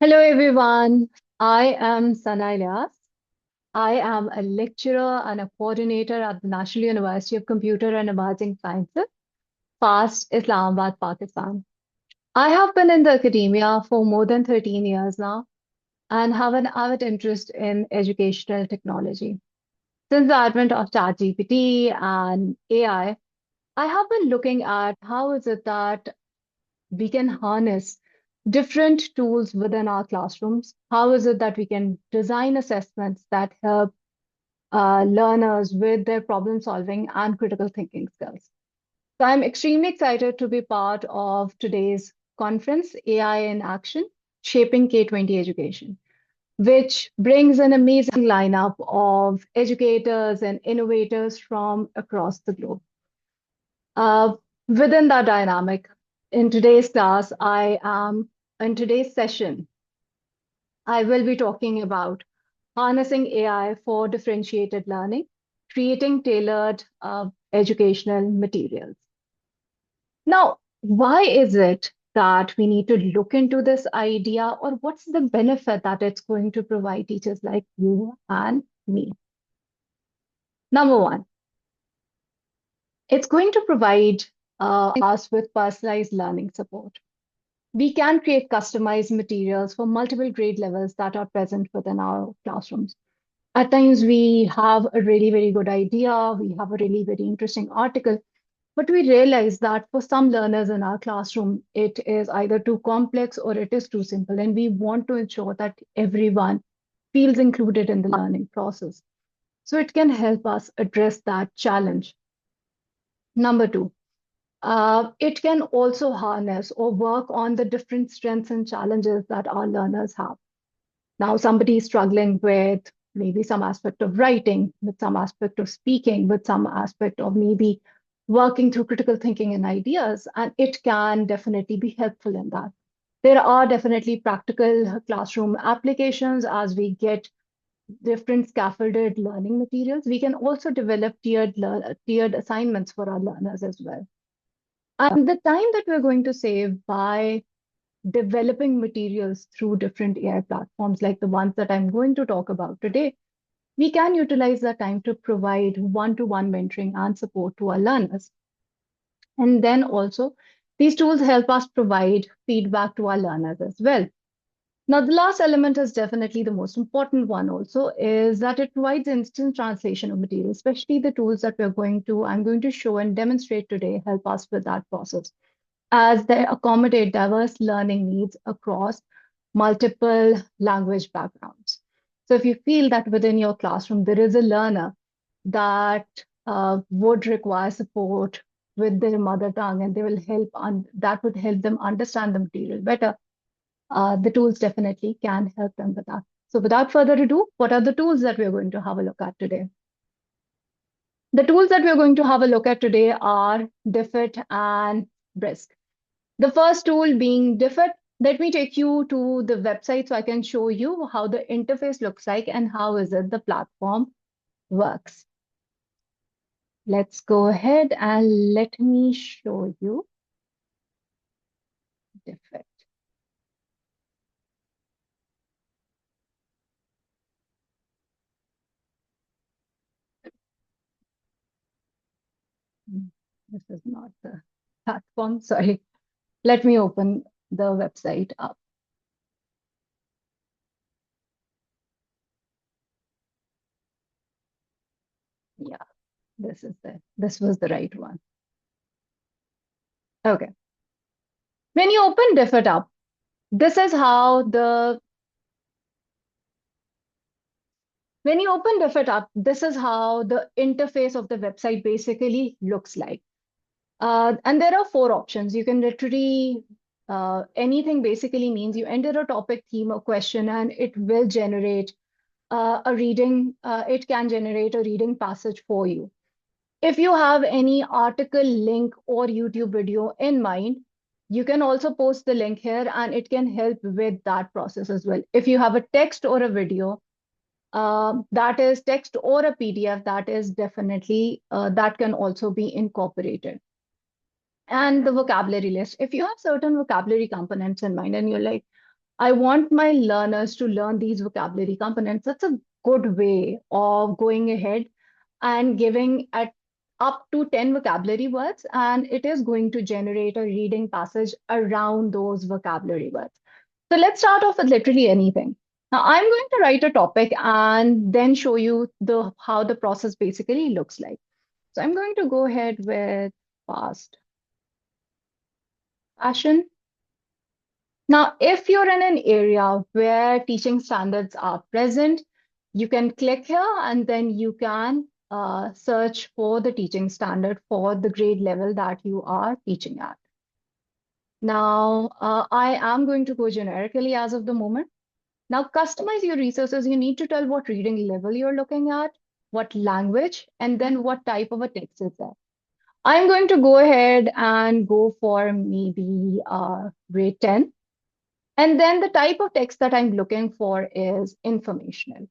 Hello, everyone. I am Sanaa Ilyas. I am a lecturer and a coordinator at the National University of Computer and Emerging Sciences, FAST, Islamabad, Pakistan. I have been in the academia for more than 13 years now and have an avid interest in educational technology. Since the advent of ChatGPT and I have been looking at how is it that we can harness different tools within our classrooms? How is it that we can design assessments that help learners with their problem solving and critical thinking skills? So I'm extremely excited to be part of today's conference, AI in Action, Shaping K-20 Education, which brings an amazing lineup of educators and innovators from across the globe. Uh, Within that dynamic, in today's class, in today's session, I will be talking about harnessing AI for differentiated learning, creating tailored educational materials. Now, why is it that we need to look into this idea, or what's the benefit that it's going to provide teachers like you and me? Number one, it's going to provide us with personalized learning support. We can create customized materials for multiple grade levels that are present within our classrooms. At times, we have a really very good idea, we have a really very interesting article, but we realize that for some learners in our classroom, it is either too complex or it is too simple. And we want to ensure that everyone feels included in the learning process. So it can help us address that challenge. Number two, it can also harness or work on the different strengths and challenges that our learners have. Now, somebody is struggling with maybe some aspect of writing, with some aspect of speaking, with some aspect of maybe working through critical thinking and ideas, and it can definitely be helpful in that. There are definitely practical classroom applications as we get different scaffolded learning materials. We can also develop tiered assignments for our learners as well. And the time that we're going to save by developing materials through different AI platforms like the ones that I'm going to talk about today, we can utilize that time to provide one-to-one mentoring and support to our learners. And then also, these tools help us provide feedback to our learners as well. Now, the last element is definitely the most important one also, is that it provides instant translation of material, especially the tools that I'm going to show and demonstrate today help us with that process as they accommodate diverse learning needs across multiple language backgrounds. So if you feel that within your classroom there is a learner that would require support with their mother tongue and they will that would help them understand the material better, the tools definitely can help them with that. So without further ado, what are the tools that we're going to have a look at today? The tools that we're going to have a look at today are Diffit and Brisk. The first tool being Diffit. Let me take you to the website so I can show you how the interface looks like and how is it the platform works. Let's go ahead and let me show you Diffit. This is not the platform, sorry. Let me open the website up. Yeah, this was the right one. Okay. When you open Diffit up, this is how the when you open Diffit up, this is how the interface of the website basically looks like. And there are four options. You can literally, anything basically means you enter a topic, theme, or question, and it will generate a reading. It can generate a reading passage for you. If you have any article, link, or YouTube video in mind, you can also post the link here and it can help with that process as well. If you have a text or a video, that is text or a PDF, that is definitely, that can also be incorporated. And the vocabulary list. If you have certain vocabulary components in mind and you're like, I want my learners to learn these vocabulary components. That's a good way of going ahead and giving at up to 10 vocabulary words, and it is going to generate a reading passage around those vocabulary words. So let's start off with literally anything. Now I'm going to write a topic and then show you the how the process basically looks like. So I'm going to go ahead with fast fashion. Now, if you're in an area where teaching standards are present, you can click here and then you can search for the teaching standard for the grade level that you are teaching at. Now, I am going to go generically as of the moment. Now, customize your resources. You need to tell what reading level you're looking at, what language, and then what type of a text is there. I'm going to go ahead and go for maybe grade 10. And then the type of text that I'm looking for is informational.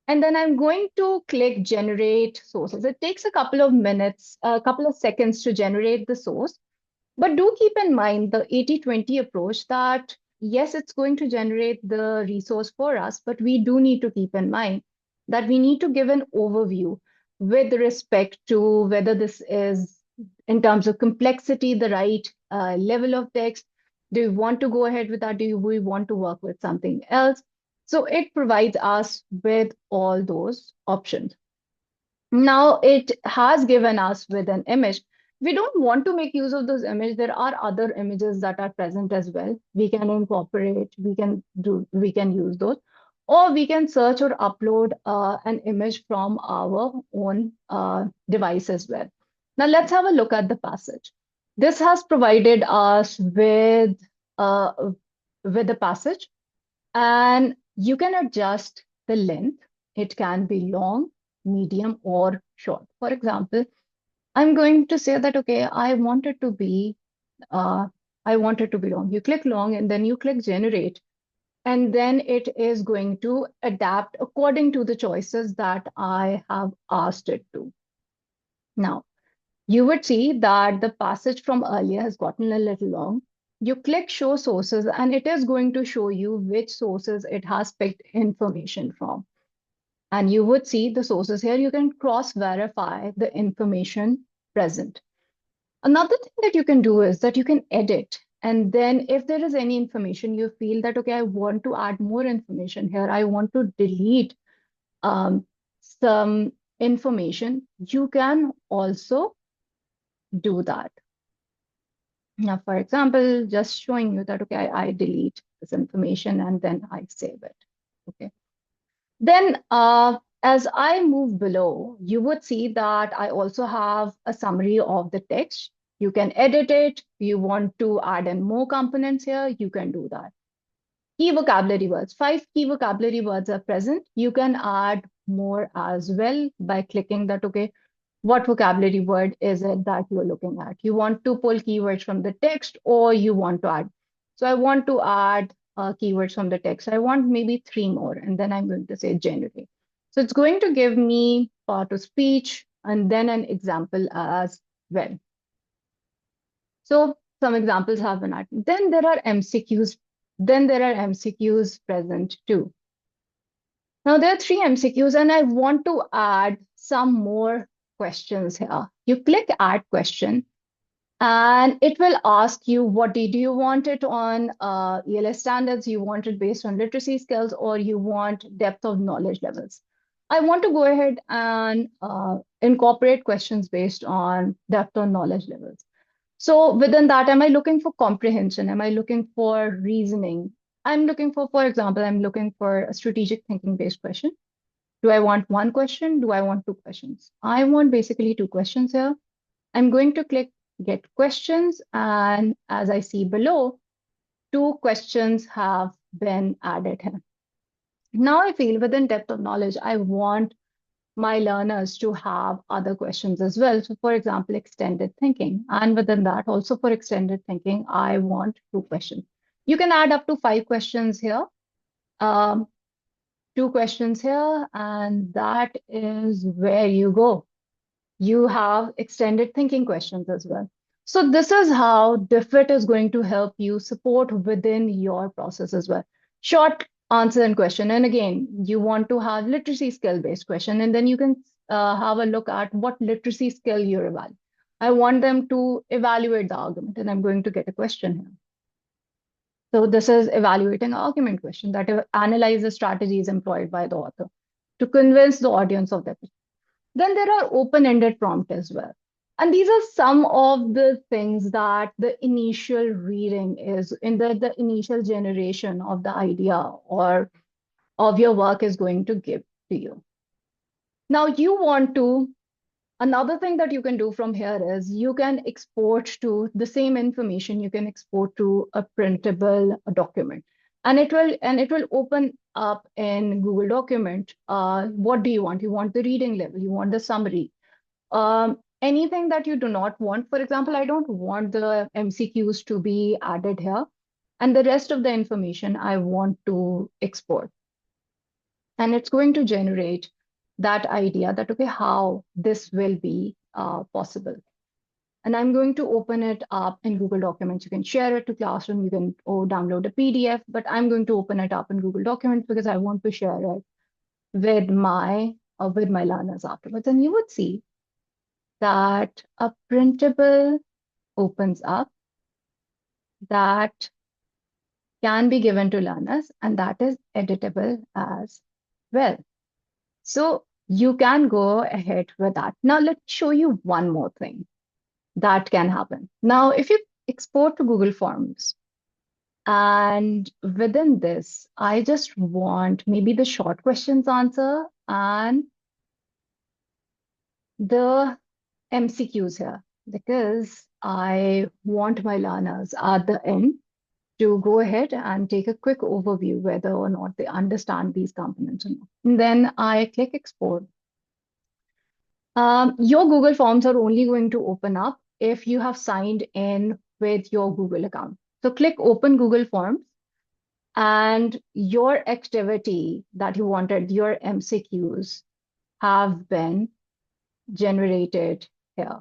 And then I'm going to click generate sources. It takes a couple of minutes, a couple of seconds to generate the source. But do keep in mind the 80-20 approach that yes, it's going to generate the resource for us, but we do need to keep in mind that we need to give an overview with respect to whether this is, in terms of complexity, the right level of text. Do we want to go ahead with that? Do we want to work with something else? So it provides us with all those options. Now it has given us with an image. We don't want to make use of those images. There are other images that are present as well. We can incorporate, we can use those, or we can search or upload an image from our own device as well. Now let's have a look at the passage. This has provided us uh, with the passage, and you can adjust the length. It can be long, medium, or short. For example, I'm going to say that, okay, uh, I want it to be long. You click long and then you click generate, and then it is going to adapt according to the choices that I have asked it to. Now, you would see that the passage from earlier has gotten a little long. You click show sources and it is going to show you which sources it has picked information from. And you would see the sources here. You can cross-verify the information present. Another thing that you can do is that you can edit. And then if there is any information you feel that, okay, I want to add more information here, I want to delete some information, you can also do that. Now, for example, just showing you that, okay, I delete this information and then I save it. Okay. Then as I move below, you would see that I also have a summary of the text. You can edit it. You want to add in more components here, you can do that. Key vocabulary words. 5 key vocabulary words are present. You can add more as well by clicking that, okay, what vocabulary word is it that you're looking at? You want to pull keywords from the text or you want to add. So I want to add keywords from the text. I want maybe 3 more, and then I'm going to say generate. So it's going to give me part of speech and then an example as well. So some examples have been added. Then there are MCQs. Then there are MCQs present too. Now there are 3 MCQs and I want to add some more questions here. You click add question and it will ask you what did you want it on ELS standards, you want it based on literacy skills, or you want depth of knowledge levels. I want to go ahead and incorporate questions based on depth of knowledge levels. So within that, am I looking for comprehension? Am I looking for reasoning? I'm looking for example, I'm looking for a strategic thinking based question. Do I want 1 question? Do I want 2 questions? I want basically 2 questions here. I'm going to click get questions. And as I see below, 2 questions have been added here. Now I feel within depth of knowledge, I want my learners to have other questions as well. So for example, extended thinking. And within that, also for extended thinking, I want 2 questions. You can add up to 5 questions here. 2 questions here, and that is where you go. You have extended thinking questions as well. So this is how Diffit is going to help you support within your process as well. short answer and question. And again, you want to have literacy skill based question, and then you can have a look at what literacy skill you're evaluating. I want them to evaluate the argument, and I'm going to get a question here. So this is evaluating argument question that analyzes strategies employed by the author to convince the audience of their position. Then there are open-ended prompts as well. And these are some of the things that the initial reading is in the initial generation of the idea or of your work is going to give to you. Now you want to, another thing that you can do from here is you can export to the same information, you can export to a printable document. And it will open up in Google document. What do you want? You want the reading level, you want the summary. Anything that you do not want, for example, I don't want the MCQs to be added here. And the rest of the information I want to export. And it's going to generate that idea that, okay, how this will be possible. And I'm going to open it up in Google Documents. You can share it to Classroom, you can download a PDF, but I'm going to open it up in Google Documents because I want to share it with my learners afterwards. And you would see that a printable opens up that can be given to learners, and that is editable as well. So you can go ahead with that. Now let's show you one more thing that can happen. Now, if you export to Google Forms, and within this, I just want maybe the short questions answer and the MCQs here, because I want my learners at the end to go ahead and take a quick overview whether or not they understand these components or not. And then I click export. Your Google Forms are only going to open up if you have signed in with your Google account. So click Open Google Forms, and your activity that you wanted, your MCQs, have been generated here.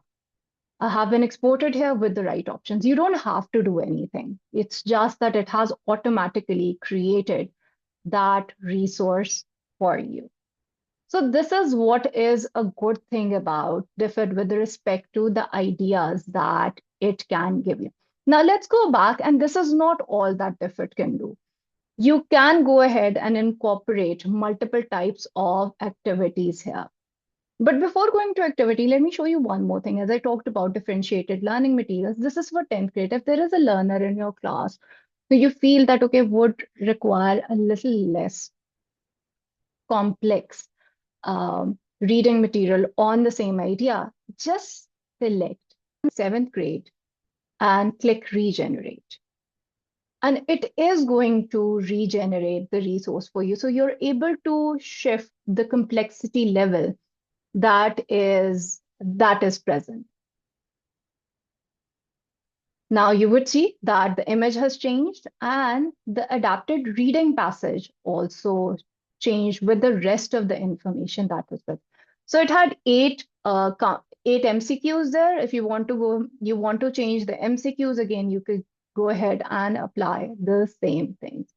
Have been exported here with the right options. You don't have to do anything. It's just that it has automatically created that resource for you. So this is what is a good thing about Diffit with respect to the ideas that it can give you. Now let's go back, and this is not all that Diffit can do. You can go ahead and incorporate multiple types of activities here. But before going to activity, let me show you one more thing. As I talked about differentiated learning materials, this is for 10th grade. If there is a learner in your class who you feel that, okay, would require a little less complex reading material on the same idea, just select 7th grade and click regenerate. And it is going to regenerate the resource for you. So you're able to shift the complexity level that is present. Now you would see that the image has changed and the adapted reading passage also changed with the rest of the information that was present. So it had eight MCQs there. If you want to change the MCQs again, you could go ahead and apply the same things.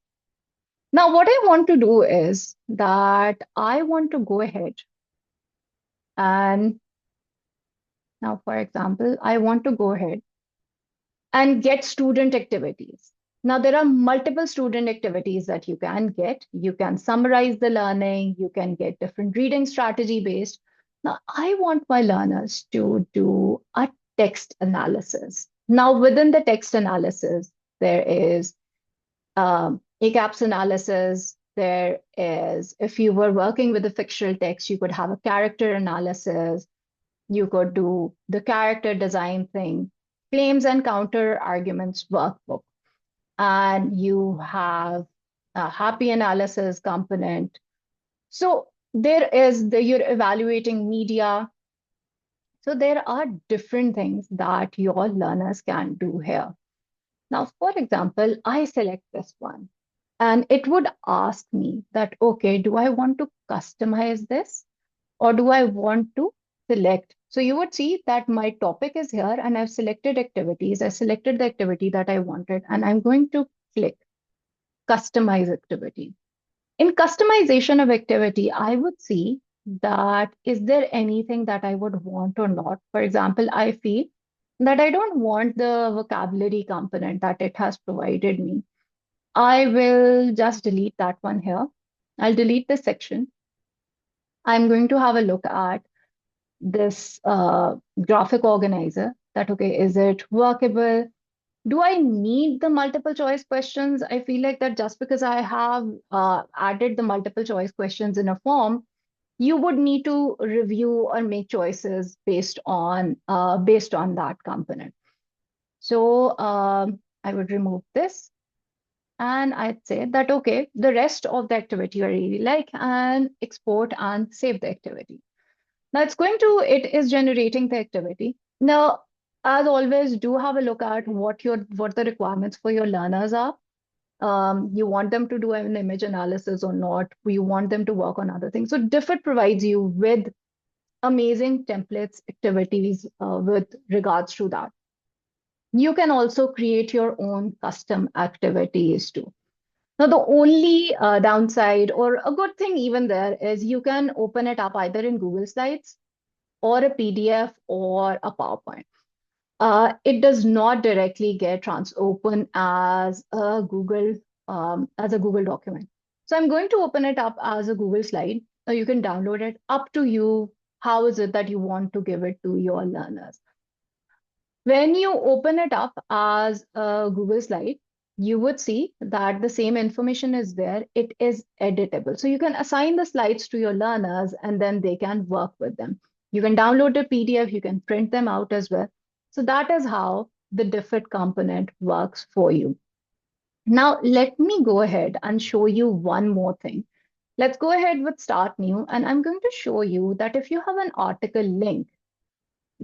Now, what I want to do is that I want to go ahead and now, for example, I want to go ahead and get student activities. Now, there are multiple student activities that you can get. You can summarize the learning. You can get different reading strategy based. Now, I want my learners to do a text analysis. Now, within the text analysis, there is ACAPS analysis. There is, if you were working with a fictional text, you could have a character analysis. You could do the character design thing, claims and counter arguments workbook. And you have a happy analysis component. So there is you're evaluating media. So there are different things that your learners can do here. Now, for example, I select this one and it would ask me that, okay, do I want to customize this or do I want to select? So you would see that my topic is here and I've selected activities. I selected the activity that I wanted and I'm going to click customize activity. In customization of activity, I would see that is there anything that I would want or not. For example, I feel that I don't want the vocabulary component that it has provided me. I will just delete that one here. I'll delete this section. I'm going to have a look at this graphic organizer that, okay, is it workable? Do I need the multiple choice questions? I feel like that just because I have added the multiple choice questions in a form, you would need to review or make choices based on that component. So I would remove this and I'd say that, okay, the rest of the activity I really like and export and save the activity. Now it is generating the activity. Now, as always, do have a look at what the requirements for your learners are. You want them to do an image analysis or not? You want them to work on other things. So Diffit provides you with amazing templates, activities with regards to that. You can also create your own custom activities too. Now, the only downside or a good thing even there is you can open it up either in Google Slides or a PDF or a PowerPoint. It does not directly get open as a Google document. So I'm going to open it up as a Google slide. You can download it. Up to you. How is it that you want to give it to your learners? When you open it up as a Google slide, you would see that the same information is there. It is editable. So you can assign the slides to your learners and then they can work with them. You can download the PDF, you can print them out as well. So that is how the Diffit component works for you. Now, let me go ahead and show you one more thing. Let's go ahead with Start New, and I'm going to show you that if you have an article link,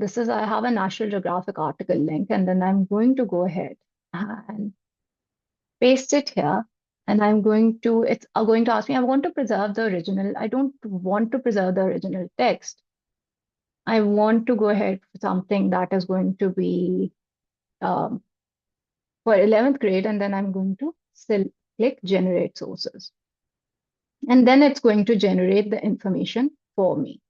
I have a National Geographic article link, and then I'm going to go ahead and paste it here. And it's going to ask me, I want to preserve the original. I don't want to preserve the original text. I want to go ahead for something that is going to be for 11th grade, and then I'm going to still click Generate Sources. And then it's going to generate the information for me.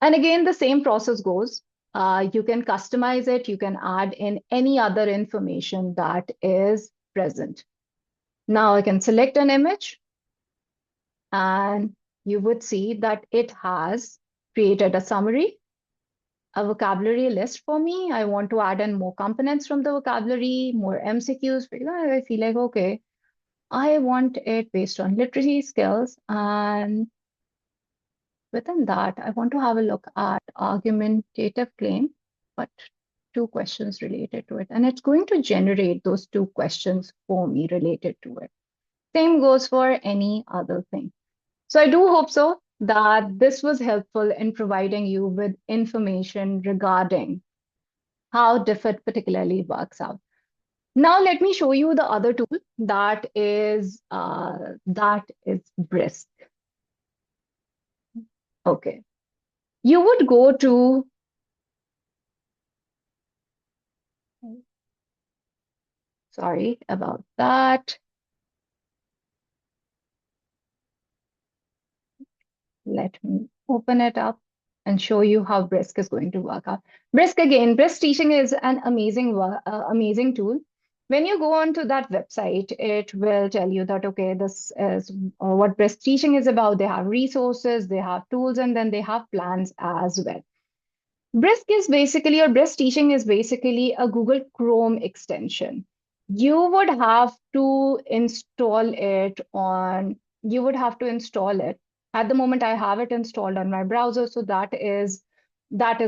And again, the same process goes. You can customize it. You can add in any other information that is present. Now I can select an image, and you would see that it has created a summary, a vocabulary list for me. I want to add in more components from the vocabulary, more MCQs. I feel like, okay, I want it based on literacy skills. And within that, I want to have a look at argumentative claim, but 2 questions related to it. And it's going to generate those 2 questions for me related to it. Same goes for any other thing. So I do hope so that this was helpful in providing you with information regarding how Diffit particularly works out. Now let me show you the other tool that is Brisk. Okay. You would go to sorry about that. Let me open it up and show you how Brisk is going to work out. Brisk teaching is an amazing tool. When you go onto that website, it will tell you that, okay, this is what Brisk teaching is about. They have resources, they have tools, and then they have plans as well. Brisk teaching is basically a Google Chrome extension. You would have to install it. At the moment, I have it installed on my browser, so that is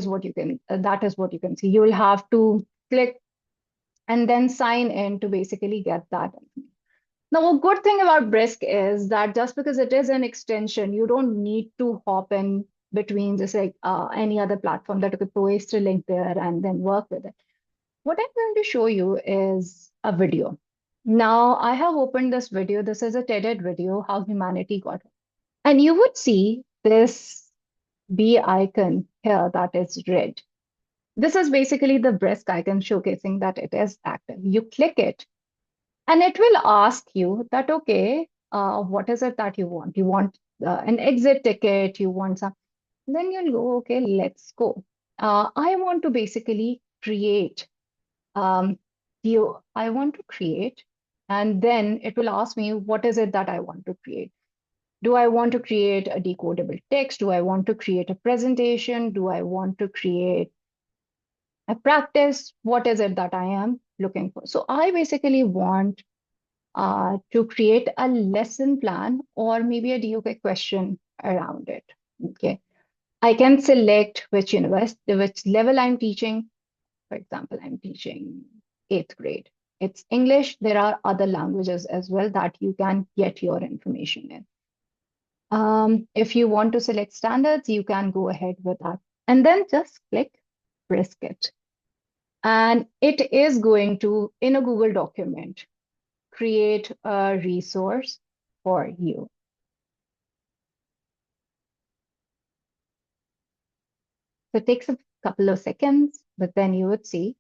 what you can see. You will have to click and then sign in to basically get that. Now, a good thing about Brisk is that just because it is an extension, you don't need to hop in between just like any other platform that you could paste a link there and then work with it. What I'm going to show you is a video. Now, I have opened this video. This is a TED video, How Humanity Got Home. And you would see this B icon here that is red. This is basically the Brisk icon showcasing that it is active. You click it, And it will ask you that, okay, what is it that you want? You want an exit ticket, you want some, then you'll go, okay, let's go. I want to basically create, um, I want to create, and then it will ask me, what is it that I want to create? Do I want to create a decodable text? Do I want to create a presentation? Do I want to create a practice? What is it that I am looking for? So I basically want to create a lesson plan or maybe a DOK question around it. Okay. I can select which university, which level I'm teaching. For example, I'm teaching eighth grade. It's English. There are other languages as well that you can get your information in. If you want to select standards, you can go ahead with that. And then just click Brisket. And it is going to, in a Google document, create a resource for you. So it takes a couple of seconds, but then you would see.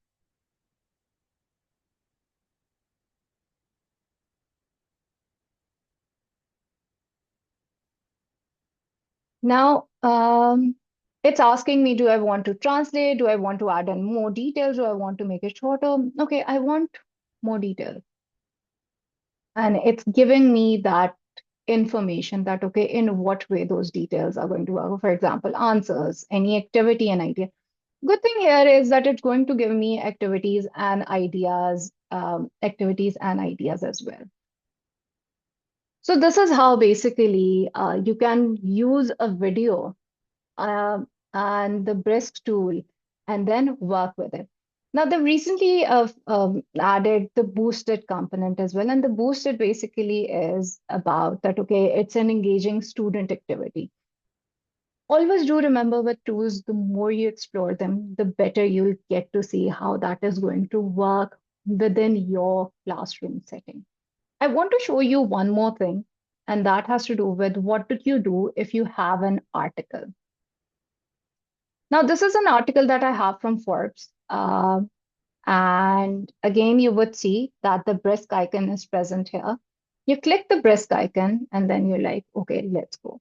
Now, it's asking me, do I want to translate? Do I want to add in more details? Do I want to make it shorter? Okay, I want more details. And it's giving me that information that, okay, in what way those details are going to work. For example, answers, any activity and idea. Good thing here is that it's going to give me activities and ideas as well. So this is how basically you can use a video and the Brisk tool and then work with it. Now, they've recently added the boosted component as well. And the boosted basically is about that, okay, it's an engaging student activity. Always do remember with tools, the more you explore them, the better you'll get to see how that is going to work within your classroom setting. I want to show you one more thing, and that has to do with what do you do if you have an article. Now, this is an article that I have from Forbes. And again, you would see that the brisk icon is present here. You click the brisk icon, and then you're like, okay, let's go.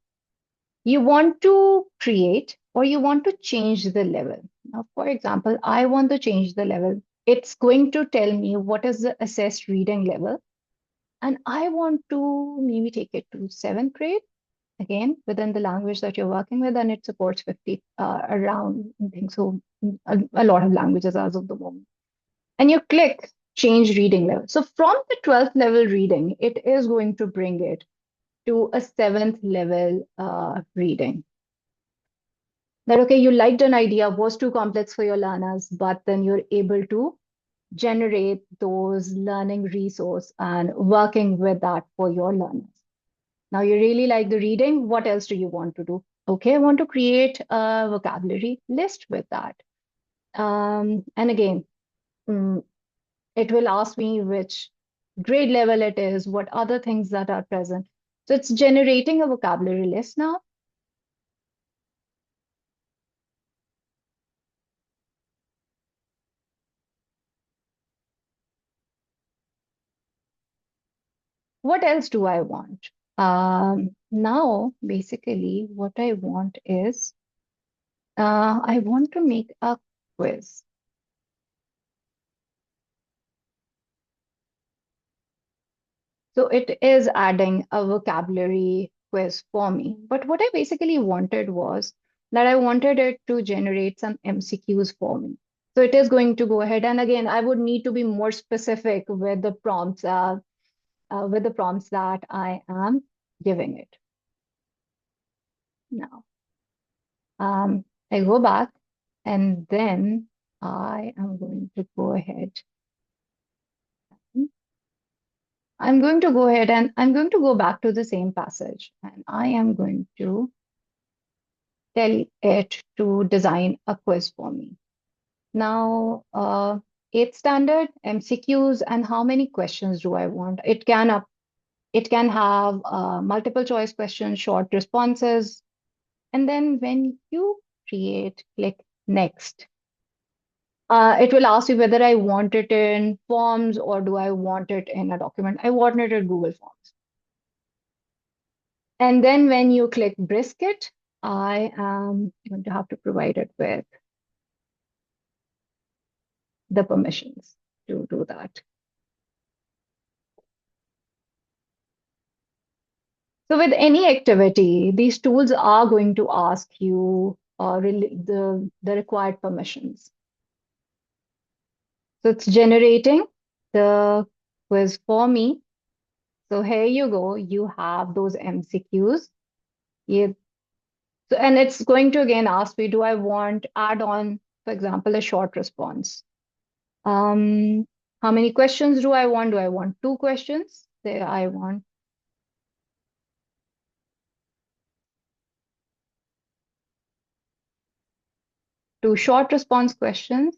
You want to create or you want to change the level. Now, for example, I want to change the level. It's going to tell me what is the assessed reading level. And I want to maybe take it to seventh grade, again, within the language that you're working with, and it supports 50 around, I think so, a lot of languages as of the moment. And you click change reading level. So from the 12th level reading, it is going to bring it to a seventh level reading. That, okay, you liked an idea, was too complex for your learners, but then you're able to generate those learning resource and working with that for your learners. Now you really like the reading. What else do you want to do? Okay, I want to create a vocabulary list with that. And again, it will ask me which grade level it is, what other things that are present. So it's generating a vocabulary list now. What else do I want? Now, basically, what I want is I want to make a quiz. So it is adding a vocabulary quiz for me. But what I basically wanted was that I wanted it to generate some MCQs for me. So it is going to go ahead. And again, I would need to be more specific with the prompts that I am giving it. Now, I go back and then I am going to go ahead. I'm going to go ahead and I'm going to go back to the same passage and I am going to tell it to design a quiz for me. Now, eighth standard MCQs and how many questions do I want? It can have multiple choice questions, short responses, and then when you create, click next. It will ask you whether I want it in Forms or do I want it in a document. I want it in Google Forms. And then when you click Brisket, I am going to have to provide it with the permissions to do that. So with any activity, these tools are going to ask you the required permissions. So it's generating the quiz for me. So here you go. You have those MCQs. You, so, and it's going to again ask me, do I want add on, for example, a short response? Um, how many questions do I want? Do I want two questions? Say I want two short response questions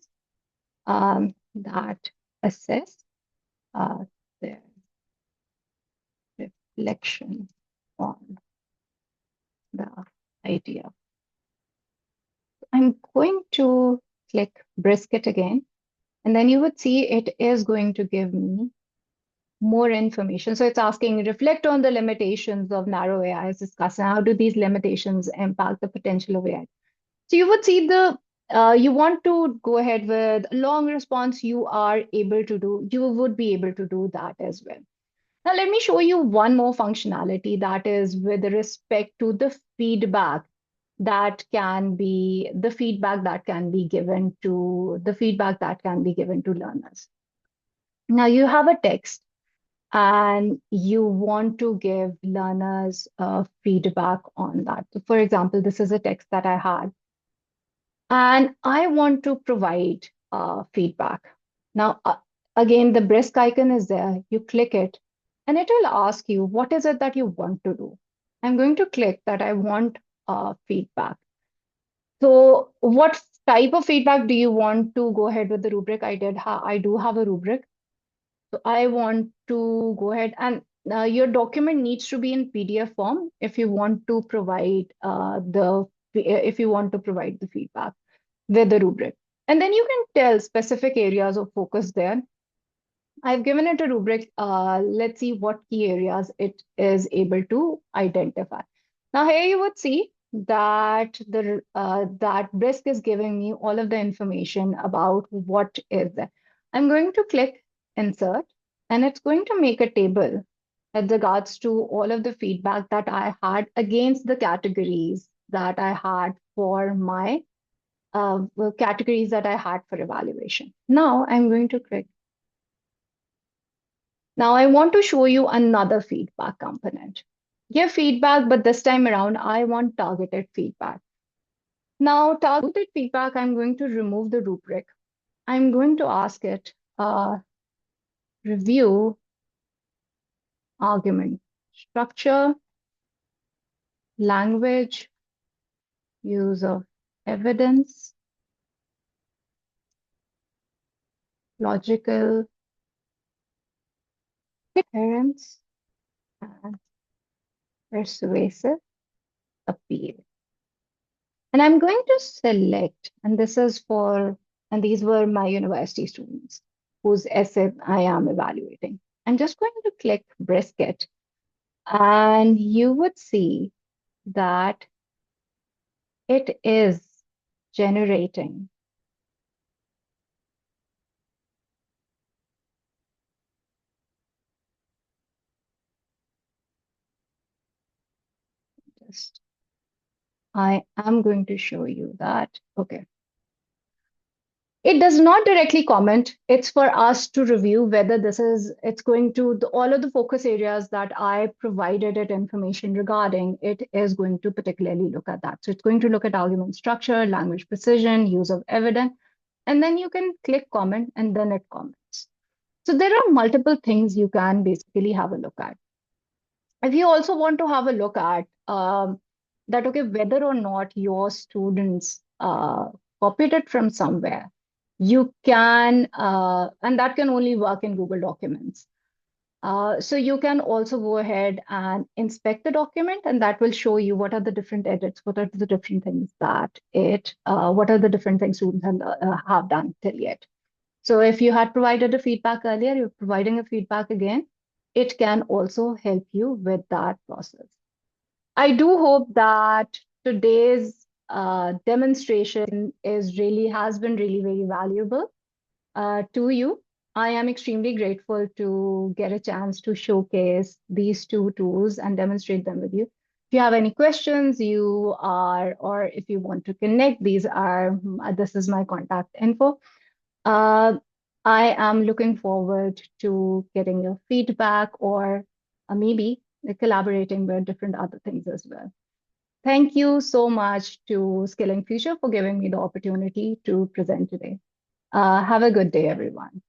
that assess uh, their reflection on the idea. I'm going to click brisket again, and then you would see it is going to give me more information. So it's asking, reflect on the limitations of narrow AI as discussed, and how do these limitations impact the potential of AI? So you would see you want to go ahead with a long response, you are able to do, you would be able to do that as well. Now, let me show you one more functionality that is with respect to the feedback that can be given to learners. Now, you have a text and you want to give learners feedback on that. So for example, this is a text that I had, and I want to provide feedback. Now, again, the brisk icon is there. You click it, and it will ask you, what is it that you want to do? I'm going to click that I want feedback. So, what type of feedback do you want to go ahead with the rubric? I do have a rubric. So, I want to go ahead and your document needs to be in PDF form if you want to provide the feedback with the rubric. And then you can tell specific areas of focus there. I've given it a rubric. Let's see what key areas it is able to identify. Now here you would see that Brisk is giving me all of the information about what is there. I'm going to click insert, and it's going to make a table with regards to all of the feedback that I had against the categories that I had for my categories that I had for evaluation. Now I'm going to click. Now I want to show you another feedback component. Give feedback, but this time around, I want targeted feedback. Now, targeted feedback, I'm going to remove the rubric. I'm going to ask it, review argument structure, language, use of evidence, logical coherence, and persuasive appeal. And I'm going to select, and these were my university students whose essay I am evaluating. I'm just going to click brisket, and you would see that it is generating just, I am going to show you that. Okay. It does not directly comment. It's for us to review whether it's going to, all of the focus areas that I provided it information regarding, it is going to particularly look at that. So it's going to look at argument structure, language precision, use of evidence, and then you can click comment and then it comments. So there are multiple things you can basically have a look at. If you also want to have a look at that, okay, whether or not your students copied it from somewhere, you can, and that can only work in Google Documents. So you can also go ahead and inspect the document, and that will show you what are the different edits, what are the different things what are the different things students have done till yet. So if you had provided a feedback earlier, you're providing a feedback again. It can also help you with that process. I do hope that today's demonstration has been really very valuable to you. I am extremely grateful to get a chance to showcase these two tools and demonstrate them with you. If you have any questions, or if you want to connect, this is my contact info. Uh, I am looking forward to getting your feedback or maybe collaborating with different other things as well. Thank you so much to Skilling Future for giving me the opportunity to present today. Have a good day, everyone.